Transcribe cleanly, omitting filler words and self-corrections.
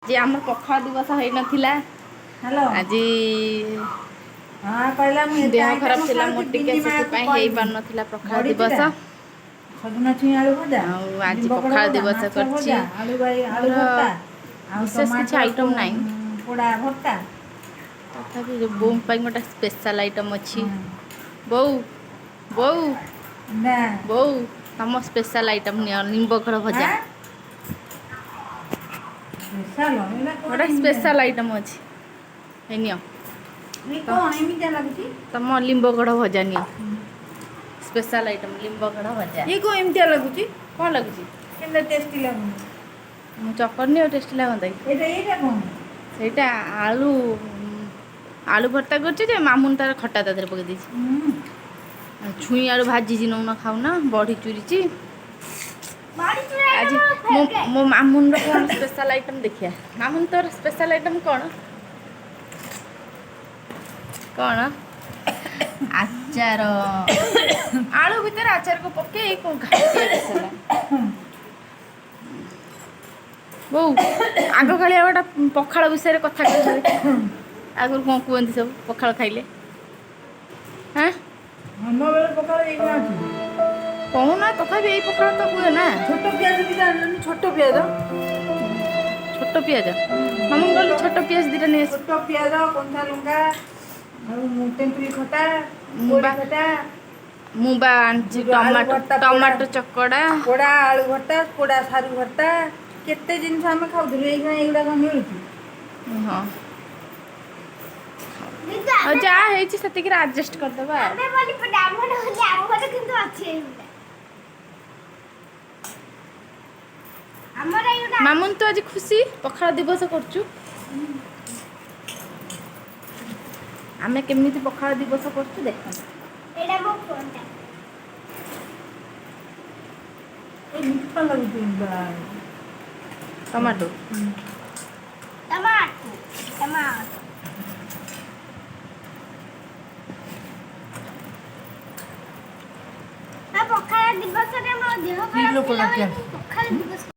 जे आम पखाल दिवस हो नथिला हेलो आज हाँ कहला मु एते देह खराब आइटम थिला मोर खाଉଛି टिके बिनि से माକୁ हेई कहली पार नथिला पखाल बड़ी दिवस चुरा सजना छुଇଁ आलू भजा आज लिंबकड़ पखाल भजा दिवस माछ करछि भजा आलू बाई आलू मोर भर्ता ଆଉ विशेष किसी टमाटर आइटम नहीं पोड़ा भर्ता तथापि बो गोटे स्पेशल आइटम अच्छी बो बो ନା बो तम स्पेशल आइटम नि निंबकड़ भजा ଆଁ ସ୍ପେଶାଲ ଏଇଟା କ'ଣ गोटे ଏମିତିଆ स्पेशल आइटम अच्छी है नियो ଏ କ'ଣ ଏମିତିଆ ଲାଗୁଛି तम लिंबकड़ भजा नियो स्पेशल आइटम लिंबकड़ भजा ଇଏ କ'ଣ ଏମିତିଆ ଲାଗୁଛି कौन लगुच କେମିତି ଟେଷ୍ଟି ଲାଗୁନି ମୁଁ ଚକରନି ଆଉ ଟେଷ୍ଟି ଲାଗନ୍ତା କି ଏଇଟା କ'ଣ ସେଇଟା ଆଳୁ ଆଳୁ ଭର୍ତ୍ତା କରୁଛି ଯେ ମାମୁନ ତାର ଖଟା ତା ଦେହରେ ପକେଇ ଦେଇଛି ଛୁଇଁ ଆଳୁ ଭାଜିଛି ନଉନ ଖାଉନା ବଢି ଚୁରିଛି ଆଜି ମୋ ମାମୁନର କ'ଣ ସ୍ପେଶାଲ ଆଇଟମ୍ ଦେଖିଆ ମାମୁନ ତୋର ସ୍ପେଶାଲ ଆଇଟମ୍ କ'ଣ କ'ଣ ଆଚାର ଆଳୁ ଭିତରେ ଆଚାରକୁ ପକେଇ କ'ଣ ଘାଟିଆ ମସଲା ବୋଉ ଆଗ କାଳିଆ ଗୋଟେ ପଖାଳ ବିଷୟରେ କଥା କହିବେ ଆଗରୁ କ'ଣ କୁହନ୍ତି ସବୁ ପଖାଳ ଖାଇଲେ ହାଁ ଆମ ବେଳେ ପକାଳ ଏଇନା ଅଛି କହୁନା ତଥାପି ଏଇ ପଖାଳ ତ ହୁଏ ନା ଛୋଟ ପିଆଜ ଦିଟା ଆଣିଲନି ଛୋଟ ପିଆଜ ଛୋଟ ପିଆଜ ମାମୁଁ କହିଲି ଛୋଟ ପିଆଜ ଦିଟା ନେଇ ଆସି ଛୋଟ ପିଆଜ କଞ୍ଚା ଲଙ୍କା ଆଉ ତେନ୍ତୁଳି ଖଟା ମୁଁ ବା ଖଟା ମୁଁ ବା ଆଣିଛି ଟମାଟୋ ଚକଡ଼ା ପୋଡ଼ା ଆଳୁ ଭର୍ତ୍ତା ପୋଡ଼ା ସାରୁ ଭର୍ତ୍ତା କେତେ ଜିନିଷ ଆମେ ଖାଉଥିଲୁ ଏଇଖିଣା ଏଇଗୁଡ଼ାକ ମିଳୁଛି ହଁ ଆଉ ଯାହା ହେଇଛି ସେତିକିରେ ଆଡଜଷ୍ଟ କରିଦେବା ମାମୁନ ତୁ ଆଜି ଖୁସି ପଖାଳ ଦିବସ କରୁଛୁ ଆମେ କେମିତି ପଖାଳ ଦିବସ କରୁଛୁ ଦେଖ ମିଠା ଲାଗୁଛି ଟମାଟୋ ପଖାଳ ଦିବସରେ ମୋ ଦେହ ଖରାପ ଥିଲା